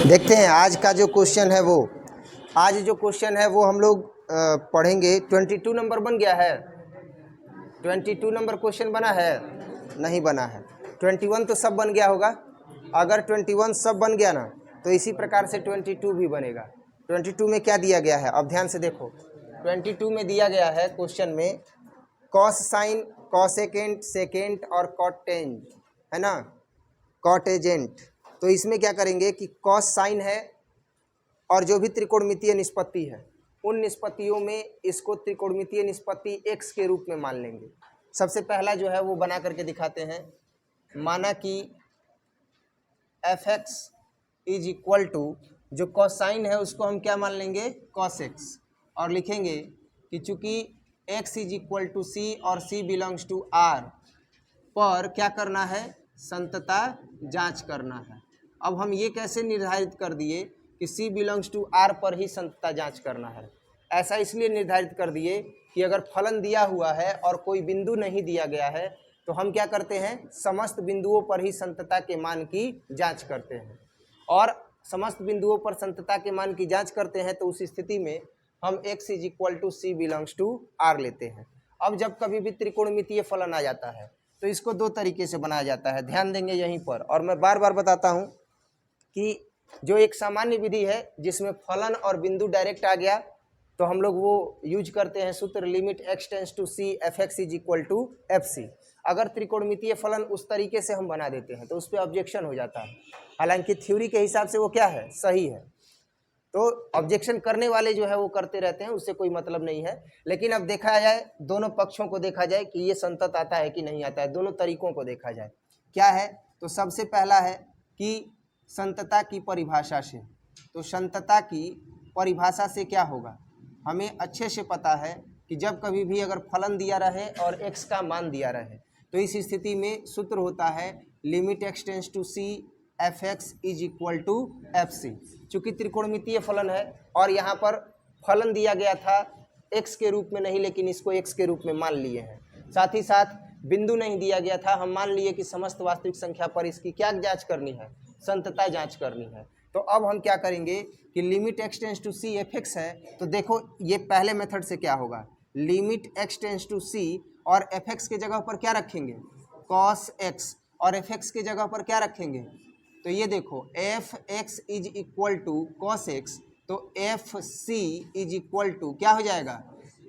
देखते हैं आज का जो क्वेश्चन है वो हम लोग पढ़ेंगे। 22 नंबर बन गया है। 22 नंबर क्वेश्चन बना है? नहीं बना है। 21 तो सब बन गया होगा। अगर 21 सब बन गया ना तो इसी प्रकार से 22 भी बनेगा। 22 में क्या दिया गया है अब ध्यान से देखो। 22 में दिया गया है क्वेश्चन में कॉस साइन, कॉसेकेंट, सेकेंट और कॉटेंज है ना, कॉटेजेंट। तो इसमें क्या करेंगे कि कॉस साइन है और जो भी त्रिकोणमितीय निष्पत्ति है उन निष्पत्तियों में इसको त्रिकोणमितीय निष्पत्ति x के रूप में मान लेंगे। सबसे पहला जो है वो बना करके दिखाते हैं। माना कि fx इज इक्वल टू जो कॉसाइन है उसको हम क्या मान लेंगे, cos x, और लिखेंगे कि चूंकि x इज इक्वल टू सी और c बिलोंग्स टू r पर क्या करना है, संतता जांच करना है। अब हम ये कैसे निर्धारित कर दिए कि C बिलोंग्स टू R पर ही संतता जांच करना है। ऐसा इसलिए निर्धारित कर दिए कि अगर फलन दिया हुआ है और कोई बिंदु नहीं दिया गया है तो हम क्या करते हैं, समस्त बिंदुओं पर ही संतता के मान की जांच करते हैं। और समस्त बिंदुओं पर संतता के मान की जांच करते हैं तो उस स्थिति में हम x is equal to C belongs to R लेते हैं। अब जब कभी भी त्रिकोणमितीय फलन आ जाता है तो इसको दो तरीके से बनाया जाता है, ध्यान देंगे यहीं पर। और मैं बार बार बताता हूं कि जो एक सामान्य विधि है जिसमें फलन और बिंदु डायरेक्ट आ गया तो हम लोग वो यूज करते हैं सूत्र limit x tends to c fx is equal to fc। अगर त्रिकोणमितीय फलन उस तरीके से हम बना देते हैं तो उस पर ऑब्जेक्शन हो जाता है। हालांकि थ्योरी के हिसाब से वो क्या है, सही है। तो ऑब्जेक्शन करने वाले जो है वो करते रहते हैं, उससे कोई मतलब नहीं है। लेकिन अब देखा जाए, दोनों पक्षों को देखा जाए कि ये संतत आता है कि नहीं आता है, दोनों तरीकों को देखा जाए। क्या है, तो सबसे पहला है कि संतता की परिभाषा से। तो संतता की परिभाषा से क्या होगा, हमें अच्छे से पता है कि जब कभी भी अगर फलन दिया रहे और x का मान दिया रहे तो इस स्थिति में सूत्र होता है limit x tends to c fx is equal to fc। चूँकि त्रिकोणमितीय फलन है और यहाँ पर फलन दिया गया था x के रूप में नहीं, लेकिन इसको x के रूप में मान लिए हैं। साथ ही साथ बिंदु नहीं दिया गया था, हम मान लिए कि समस्त वास्तविक संख्या पर इसकी क्या जांच करनी है, संतता जांच करनी है। तो अब हम क्या करेंगे कि limit x tends to c fx है। तो देखो ये पहले मेथड से क्या होगा, limit x tends to c और fx के जगह पर क्या रखेंगे, cos x, और fx के जगह पर क्या रखेंगे, तो ये देखो fx is equal to cos x, तो fc इज इक्वल टू क्या हो जाएगा,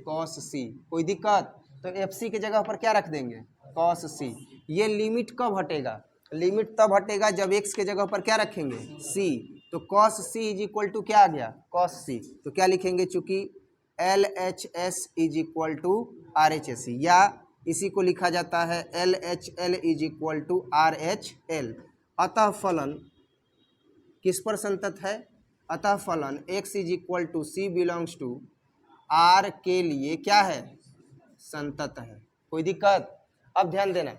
cos c। कोई दिक्कत, तो fc के जगह पर क्या रख देंगे, cos c। ये लिमिट कब हटेगा, लिमिट तब हटेगा जब x के जगह पर क्या रखेंगे, c। तो cos c is equal to क्या आ गया, cos c। तो क्या लिखेंगे, चूंकि LHS is equal to RHS, या इसी को लिखा जाता है LHL is equal to RHL। अतः फलन किस पर संतत है, अतः फलन x is equal to c belongs to R के लिए क्या है, संतत है। कोई दिक्कत, अब ध्यान देना,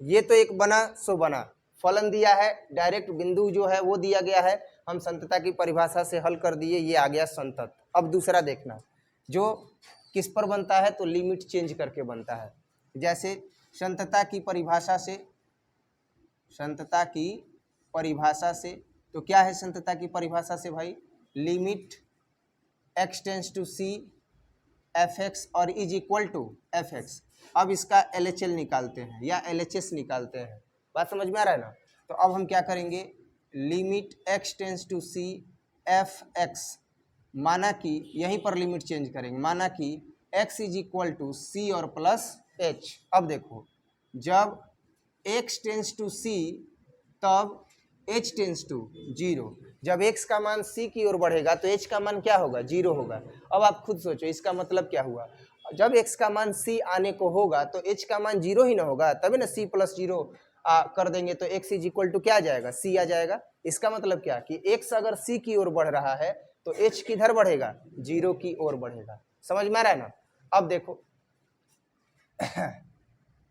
ये तो एक बना सो बना, फलन दिया है, डायरेक्ट बिंदु जो है वो दिया गया है, हम संतता की परिभाषा से हल कर दिए, ये आ गया संतत। अब दूसरा देखना, जो किस पर बनता है, तो लिमिट चेंज करके बनता है। जैसे संतता की परिभाषा से, संतता की परिभाषा से, तो क्या है संतता की परिभाषा से भाई, limit x tends to c fx और इज इक्वल टू fx। अब इसका LHL निकालते हैं या LHS निकालते हैं, बात समझ में आ रहा है ना। तो अब हम क्या करेंगे, limit x tends to c fx, माना कि यहीं पर लिमिट चेंज करेंगे, माना कि x is equal to c और प्लस h। अब देखो जब x टेंस टू c तब h टेंस टू 0। जब x का मान c की ओर बढ़ेगा तो h का मान क्या होगा, 0 होगा। अब आप खुद सोचो इसका मतलब क्या हुआ, जब x का मान c आने को होगा तो h का मान 0 ही ना होगा, तभी ना c प्लस 0 कर देंगे तो x इज इक्वल टू क्या आ जाएगा, c आ जाएगा। इसका मतलब क्या कि x अगर c की ओर बढ़ रहा है तो h किधर बढ़ेगा, 0 की ओर बढ़ेगा। समझ में आ रहा है ना। अब देखो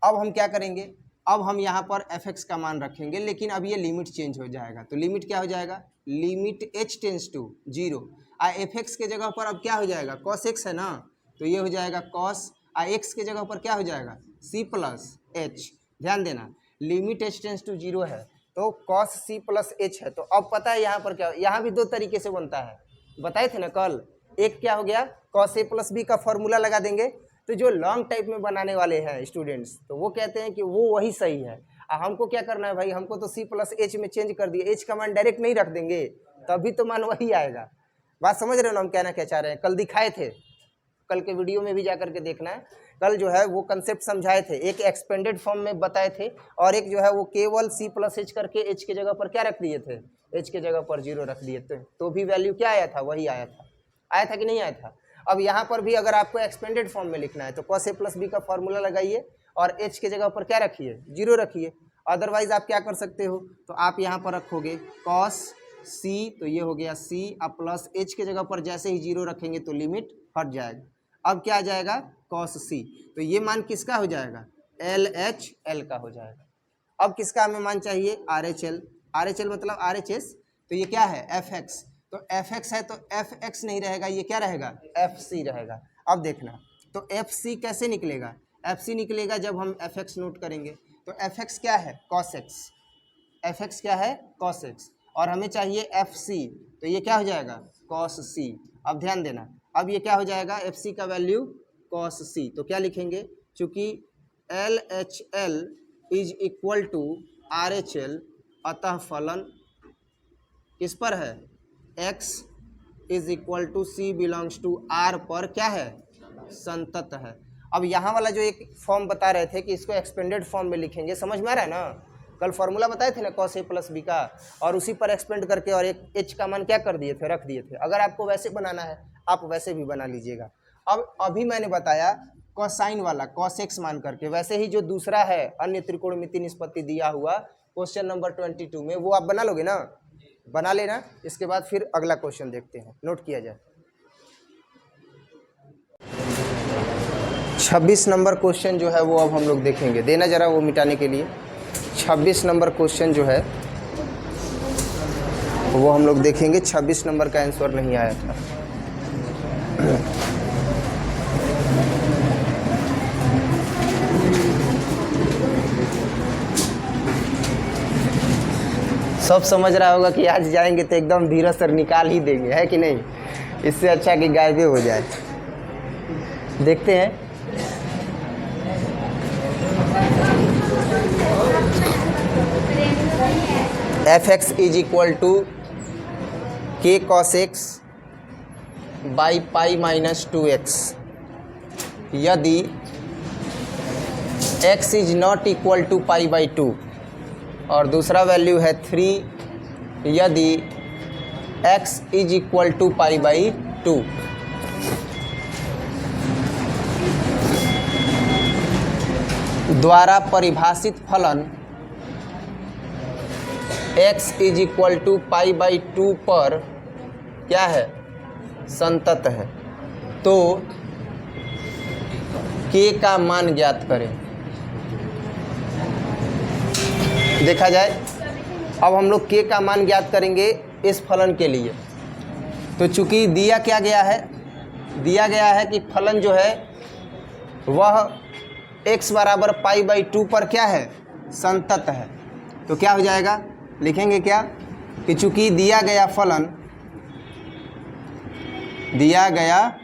अब हम क्या करेंगे, अब हम यहाँ पर fx का मान रखेंगे, लेकिन अब ये लिमिट चेंज हो जाएगा। तो लिमिट क्या हो जाएगा, limit h tends to 0, fx के जगह पर अब क्या हो जाएगा, cos x है ना, तो ये हो जाएगा cos, x के जगह पर क्या हो जाएगा, c प्लस h। ध्यान देना लिमिट h टेंस टू 0 है तो cos c प्लस एच है। तो अब पता है यहाँ पर क्या, यहाँ भी दो तरीके से बनता है, बताए थे ना कल। एक क्या हो गया, cos a प्लस बी का फॉर्मूला लगा देंगे, तो जो लॉन्ग टाइप में बनाने वाले हैं स्टूडेंट्स, तो वो कहते हैं कि वो वही सही है। हमको क्या करना है भाई, हमको तो c प्लस एच में चेंज कर दिए, h का मान डायरेक्ट नहीं रख देंगे, तभी तो मान वही आएगा। बात समझ रहे हो ना हम कहना क्या चाह रहे हैं, कल दिखाए थे, कल के वीडियो में भी जा करके देखना है, कल जो है वो कंसेप्ट समझाए थे, एक एक्सपेंडेड फॉर्म में बताए थे, और एक जो है वो केवल c प्लस एच करके h के जगह पर क्या रख दिए थे, h के जगह पर 0 रख दिए थे, तो भी वैल्यू क्या आया था, वही आया था कि नहीं आया था। अब यहाँ पर भी अगर आपको एक्सपेंडेड फॉर्म में लिखना है तो cos a प्लस बी का फॉर्मूला लगाइए और h के जगह पर क्या रखिए, 0 रखिए। अदरवाइज आप क्या कर सकते हो, तो आप यहाँ पर रखोगे cos c, तो ये हो गया c, अब प्लस h के जगह पर जैसे ही 0 रखेंगे तो लिमिट हट जाएगा। अब क्या आ जाएगा cos c, तो ये मान किसका हो जाएगा, LHL का हो जाएगा। अब किसका हमें मान चाहिए, RHL मतलब RHS, तो ये क्या है fx, तो fx है तो fx नहीं रहेगा, ये क्या रहेगा fc रहेगा। अब देखना, तो fc कैसे निकलेगा, fc निकलेगा जब हम fx नोट करेंगे, तो fx क्या है cos x, fx क्या है cos x, और हमें चाहिए fc, तो ये क्या हो जाएगा cos c। अब ध्यान देना, अब ये क्या हो जाएगा, fc का वैल्यू cos c, तो क्या लिखेंगे, चूंकि LHL is equal to RHL, अतः फलन किस पर है, x is equal to c belongs to r पर क्या है, संतत है। अब यहाँ वाला जो एक फॉर्म बता रहे थे कि इसको एक्सपेंडेड फॉर्म में लिखेंगे, समझ में आ रहा है ना, कल फॉर्मूला बताए थे ना cos a प्लस बी का, और उसी पर एक्सपेंड करके और एक h का मान क्या कर दिए थे, रख दिए थे। अगर आपको वैसे बनाना है आप वैसे भी बना लीजिएगा। अब अभी मैंने बताया कोसाइन वाला cos x मान करके, वैसे ही जो दूसरा है अन्य त्रिकोणमिति निष्पत्ति दिया हुआ क्वेश्चन नंबर 22 में, वो आप बना लोगे ना, बना लेना। इसके बाद फिर अगला क्वेश्चन देखते हैं, नोट किया जाए। 26 नंबर क्वेश्चन जो है वो अब हम लोग देखेंगे, देना जरा वो मिटाने के लिए। 26 नंबर क्वेश्चन जो है वो हम लोग देखेंगे, 26 नंबर का आंसर नहीं आया था। सब समझ रहा होगा कि आज जाएंगे तो एकदम धीरज सर निकाल ही देंगे, है कि नहीं, इससे अच्छा कि गायबे हो जाए। देखते हैं, fx is equal to k cos x by pi minus 2x, यदि x is not equal to pi by 2, और दूसरा वैल्यू है 3 यदि x is equal to pi by 2। द्वारा परिभाषित फलन x is equal to pi by 2 पर क्या है, संतत है, तो k का मान ज्ञात करें। देखा जाए, अब हम लोग k का मान ज्ञात करेंगे इस फलन के लिए। तो चूंकि दिया क्या गया है, दिया गया है कि फलन जो है वह x बराबर पाई बाई 2 पर क्या है, संतत है। तो क्या हो जाएगा, लिखेंगे क्या कि चूंकि दिया गया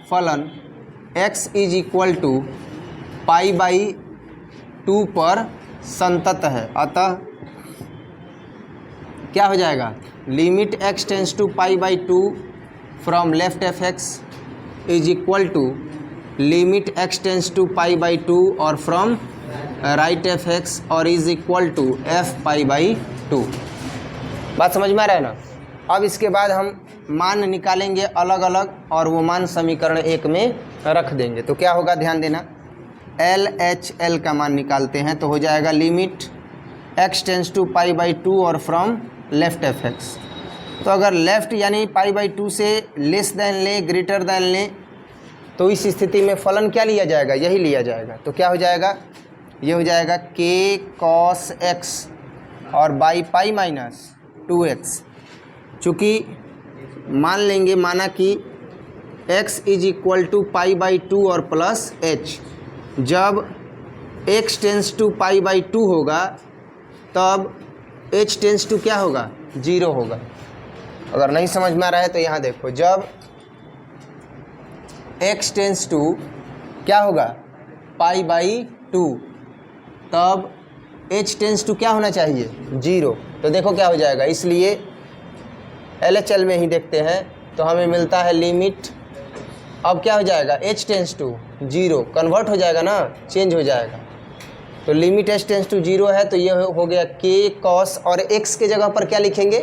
फलन x is equal to pi by 2 पर संतत है, अतः क्या हो जाएगा, limit x tends to pi by 2 from left F x is equal to limit x tends to pi by 2 और फ्रॉम राइट एफ एक्स और is equal to f pi by 2। बात समझ में आ रहा है ना। अब इसके बाद हम मान निकालेंगे अलग अलग, और वो मान समीकरण 1 में रख देंगे। तो क्या होगा, ध्यान देना, LHL का मान निकालते हैं, तो हो जाएगा limit x tends to pi by 2 और फ्रॉम लेफ्ट एफ एक्स। तो अगर लेफ्ट यानी पाई बाई 2 से लेस देन लें, ग्रेटर देन लें, तो इस स्थिति में फलन क्या लिया जाएगा, यही लिया जाएगा। तो क्या हो जाएगा, ये हो जाएगा k cos x और बाई पाई माइनस 2x। चूँकि मान लेंगे, माना कि x is equal to pi by 2 और प्लस h, जब x tends to pi by 2 होगा तब h टेंस टू क्या होगा, 0 होगा। अगर नहीं समझ में आ रहा है तो यहाँ देखो, जब x टेंस टू क्या होगा, π/2, तब h टेंस टू क्या होना चाहिए, 0। तो देखो क्या हो जाएगा, इसलिए LHL में ही देखते हैं तो हमें मिलता है लिमिट, अब क्या हो जाएगा, h टेंस टू 0 कन्वर्ट हो जाएगा ना, चेंज हो जाएगा। तो लिमिट h टेंस टू 0 है, तो ये हो गया k cos, और x के जगह पर क्या लिखेंगे,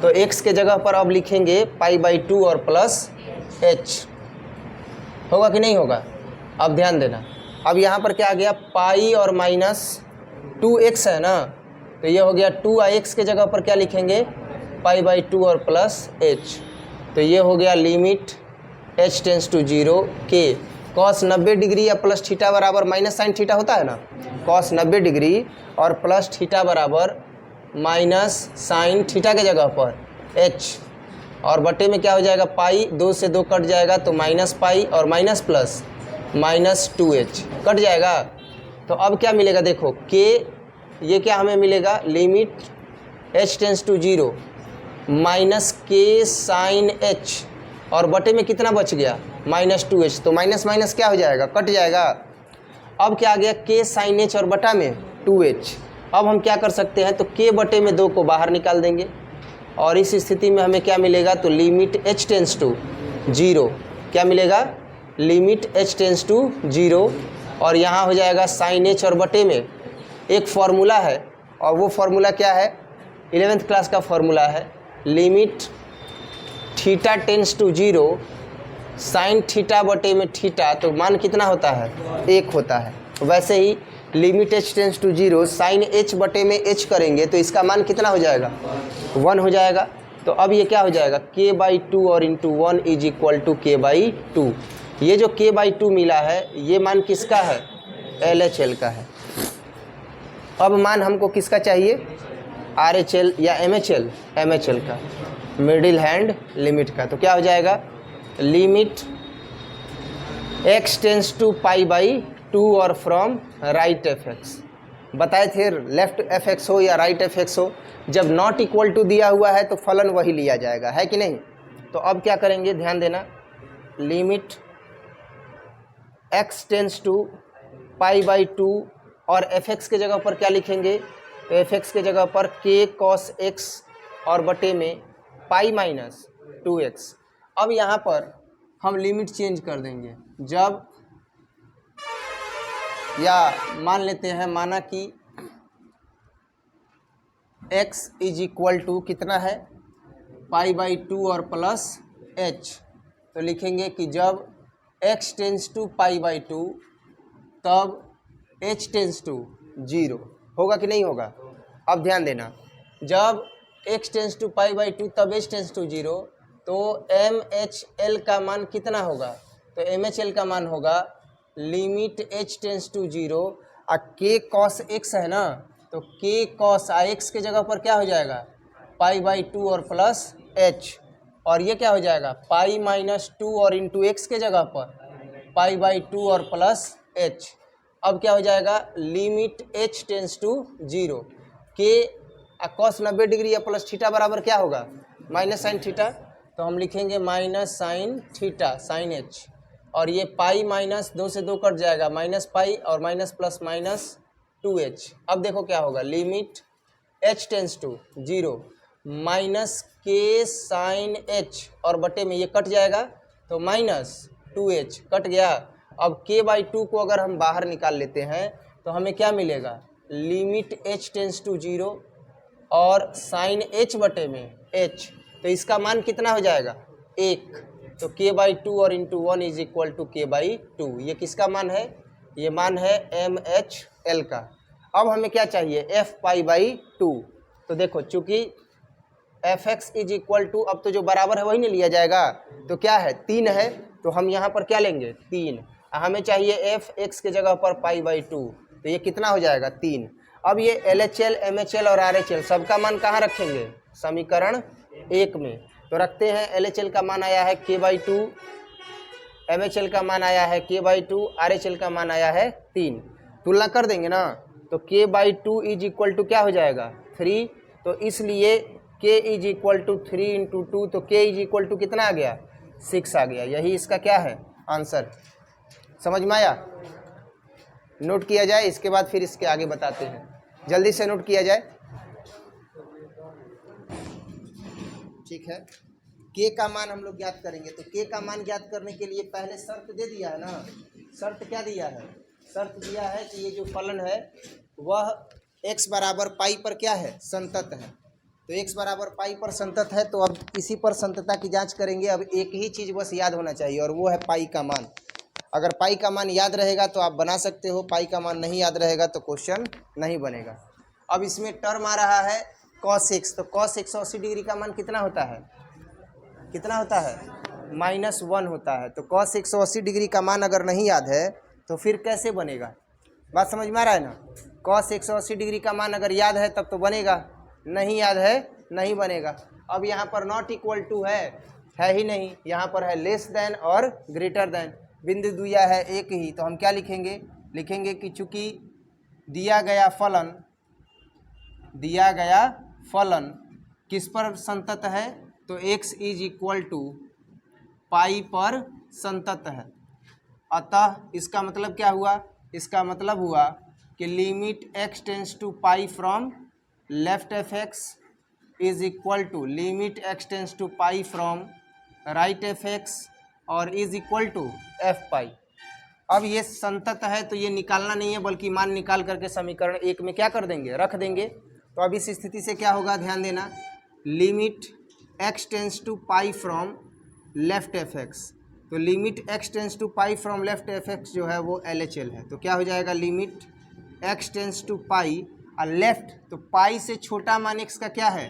तो x के जगह पर अब लिखेंगे π/2 और प्लस h। होगा कि नहीं होगा, अब ध्यान देना। अब यहाँ पर क्या आ गया, पाई और माइनस 2x है ना, तो ये हो गया 2x के जगह पर क्या लिखेंगे, π/2 और प्लस h। तो ये हो गया limit h tends to 0 k cos 90 degree या प्लस थीटा बराबर माइनस साइन थीटा होता है ना, cos 90 डिग्री और प्लस थीटा बराबर माइनस साइन थीटा के जगह पर h, और बटे में क्या हो जाएगा, पाई, 2 से 2 कट जाएगा तो माइनस पाई और minus plus minus 2h cut जाएगा। तो अब क्या मिलेगा, देखो k, ये क्या हमें मिलेगा, limit h tends to 0 minus k sine h, और बटे में कितना बच गया, माइनस 2h, तो माइनस माइनस क्या हो जाएगा, कट जाएगा। अब क्या आ गया, k साइन h और बटा में 2h। अब हम क्या कर सकते हैं, तो k बटे में 2 को बाहर निकाल देंगे, और इस स्थिति में हमें क्या मिलेगा, तो लिमिट h टेंस टू 0 क्या मिलेगा, लिमिट h टेंस टू 0, और यहाँ हो जाएगा साइन h, और बटे में एक फॉर्मूला है, और वो फॉर्मूला क्या है, 11th क्लास का फॉर्मूला है, limit theta tends to 0 sine theta बटे में थीटा, तो मान कितना होता है, 1 होता है। वैसे ही limit h tends to 0 sine h बटे में h करेंगे तो इसका मान कितना हो जाएगा, 1 हो जाएगा। तो अब ये क्या हो जाएगा, k/2 और into 1 is equal to k/2। ये जो k/2 मिला है ये मान किसका है, LHL का है। अब मान हमको किसका चाहिए, RHL या MHL, MHL का, मिडिल हैंड लिमिट का। तो क्या हो जाएगा, लिमिट x टेंस टू π/2 और फ्रॉम राइट fx, बताए थे लेफ्ट fx हो या राइट fx हो, जब नॉट इक्वल टू दिया हुआ है तो फलन वही लिया जाएगा, है कि नहीं। तो अब क्या करेंगे, ध्यान देना, लिमिट x टेंस टू π/2 और fx के जगह पर क्या लिखेंगे, तो fx के जगह पर k cos x और बटे में पाई माइनस 2x। अब यहाँ पर हम लिमिट चेंज कर देंगे, जब या मान लेते हैं, माना कि x इज इक्वल टू कितना है, π/2 और प्लस h, तो लिखेंगे कि जब x टेंस टू π/2 तब h टेंस टू 0, होगा कि नहीं होगा। अब ध्यान देना, जब x टेंस टू π/2 तब h टेंस टू 0, तो MHL का मान कितना होगा, तो MHL का मान होगा लिमिट h टेंस टू 0, और k cos x है ना, तो k cos x के जगह पर क्या हो जाएगा, π/2 और प्लस h, और ये क्या हो जाएगा, पाई माइनस 2 और इंटू x के जगह पर π/2 और प्लस h। अब क्या हो जाएगा, limit h tends to 0, k cos 90 degree या प्लस थीटा बराबर क्या होगा, माइनस साइन थीटा, तो हम लिखेंगे minus sine theta sine h, और ये पाई माइनस 2 से 2 कट जाएगा, माइनस पाई और माइनस प्लस माइनस 2h। अब देखो क्या होगा, limit h tends to 0 minus k sine h, और बटे में ये कट जाएगा तो माइनस 2h कट गया। अब k/2 को अगर हम बाहर निकाल लेते हैं तो हमें क्या मिलेगा, लिमिट h टेंस टू 0 और साइन h बटे में h, तो इसका मान कितना हो जाएगा, 1। तो k/2 और into 1 is equal to k/2। ये किसका मान है, ये मान है MHL का। अब हमें क्या चाहिए, f/2। तो देखो चूंकि fx इज इक्वल टू, अब तो जो बराबर है वही नहीं लिया जाएगा, तो क्या है 3 है, तो हम यहाँ पर क्या लेंगे 3। हमें चाहिए fx के जगह पर π/2, तो ये कितना हो जाएगा 3। अब ये LHL MHL और RHL सबका मान कहाँ रखेंगे, समीकरण 1 में। तो रखते हैं, LHL का मान आया है k/2, MHL का मान आया है k/2, RHL का मान आया है 3। तुलना कर देंगे ना, तो k/2 इज इक्वल टू क्या हो जाएगा 3, तो इसलिए k is equal to 3 into 2, तो k इज इक्वल टू कितना आ गया, 6 आ गया। यही इसका क्या है, आंसर। समझ में आया? नोट किया जाए, इसके बाद फिर इसके आगे बताते हैं। जल्दी से नोट किया जाए, ठीक है। k का मान हम लोग ज्ञात करेंगे, तो k का मान ज्ञात करने के लिए पहले शर्त दे दिया है ना। शर्त क्या दिया है, शर्त दिया है कि ये जो फलन है वह x बराबर पाई पर क्या है, संतत है। तो x बराबर पाई पर संतत है, तो अब इसी पर संतता की जांच करेंगे। अब एक ही चीज़ बस याद होना चाहिए, और वो है पाई का मान। अगर पाई का मान याद रहेगा तो आप बना सकते हो, पाई का मान नहीं याद रहेगा तो क्वेश्चन नहीं बनेगा। अब इसमें टर्म आ रहा है cos x, तो cos 180 डिग्री का मान कितना होता है, कितना होता है, -1 होता है। तो cos 180 डिग्री का मान अगर नहीं याद है तो फिर कैसे बनेगा, बात समझ में आ रहा है ना। cos 180 डिग्री का मान अगर याद है तब तो बनेगा, नहीं याद है नहीं बनेगा। अब यहाँ पर नॉट इक्वल टू है ही नहीं, यहाँ पर है लेस देन और ग्रेटर देन। बिंदु दिया है एक ही, तो हम क्या लिखेंगे, लिखेंगे कि चूंकि दिया गया फलन किस पर संतत है, तो x इज इक्वल टू पाई पर संतत है। अतः इसका मतलब क्या हुआ, इसका मतलब हुआ कि limit x tends to pi from left F x is equal to limit x tends to pi from right f x और is equal to f pi. अब ये संतत है तो ये निकालना नहीं है, बल्कि मान निकाल करके समीकरण 1 में क्या कर देंगे, रख देंगे। तो अब इस स्थिति से क्या होगा, ध्यान देना, limit x tends to pi from left F X, तो limit x tends to pi from left F X जो है वो LHL है। तो क्या हो जाएगा, limit x tends to pi और लेफ्ट, तो पाई से छोटा मान x का क्या है,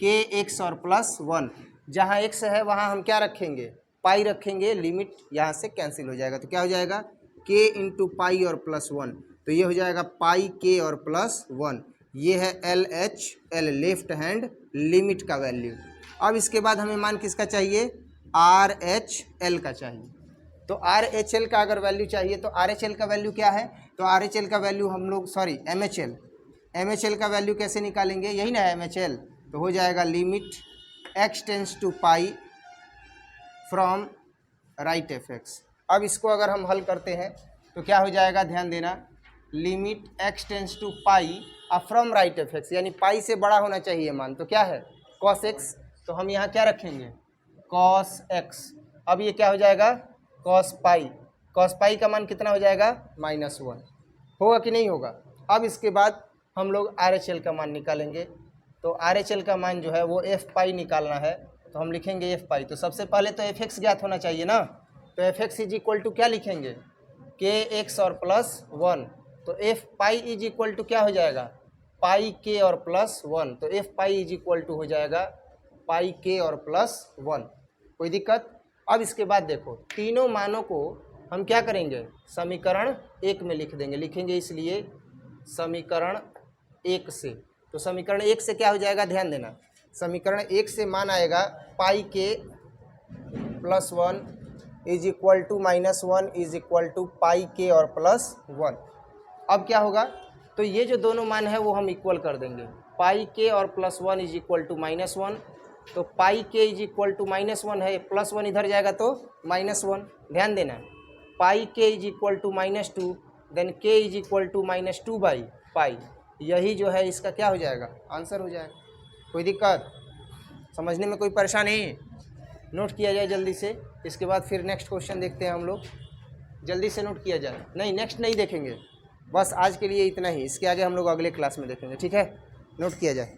kx और +1। जहाँ x है वहाँ हम क्या रखेंगे, पाई रखेंगे, लिमिट यहाँ से कैंसिल हो जाएगा। तो क्या हो जाएगा, k इंटू पाई और +1, तो ये हो जाएगा पाई k और +1। ये है LHL, लेफ्ट हैंड लिमिट का वैल्यू। अब इसके बाद हमें मान किसका चाहिए, RHL का चाहिए। तो RHL का अगर वैल्यू चाहिए तो RHL का वैल्यू क्या है, तो RHL का वैल्यू हम लोग MHL का वैल्यू कैसे निकालेंगे, यही ना है MHL। तो हो जाएगा limit x tends to pi from right f x. अब इसको अगर हम हल करते हैं तो क्या हो जाएगा, ध्यान देना, limit x tends to pi from right f x, यानी पाई से बड़ा होना चाहिए मान, तो क्या है cos x, तो हम यहाँ क्या रखेंगे cos x। अब ये क्या हो जाएगा cos पाई का मान कितना हो जाएगा, -1, होगा कि नहीं होगा। अब इसके बाद हम लोग RHL का मान निकालेंगे। तो RHL का मान जो है वो f पाई निकालना है, तो हम लिखेंगे f पाई। तो सबसे पहले तो f(x) ज्ञात होना चाहिए ना, तो f(x) इज इक्वल टू क्या लिखेंगे, kx और +1। तो f pi is equal to क्या हो जाएगा, पाई k और +1। तो f pi is equal to हो जाएगा पाई k और +1। कोई दिक्कत। अब इसके बाद देखो, तीनों मानों को हम क्या करेंगे, समीकरण 1 में लिख देंगे, लिखेंगे इसलिए समीकरण 1 से। तो समीकरण 1 से क्या हो जाएगा, ध्यान देना, समीकरण 1 से मान आएगा pi k +1 is equal to -1 is equal to pi k और +1। अब क्या होगा, तो ये जो दोनों मान है वो हम इक्वल कर देंगे। पाई k और +1 इज इक्वल टू -1, तो pi k is equal to -1 है, +1 इधर जाएगा तो -1। ध्यान देना, pi k is equal to -2, then k is equal to -2/पाई। यही जो है इसका क्या हो जाएगा, आंसर हो जाएगा। कोई दिक्कत, समझने में कोई परेशानी, नोट किया जाए जल्दी से। इसके बाद फिर नेक्स्ट क्वेश्चन देखते हैं हम लोग, जल्दी से नोट किया जाए। नहीं, नेक्स्ट नहीं देखेंगे, बस आज के लिए इतना ही, इसके आगे हम लोग अगले क्लास में देखेंगे, ठीक है। नोट किया जाए।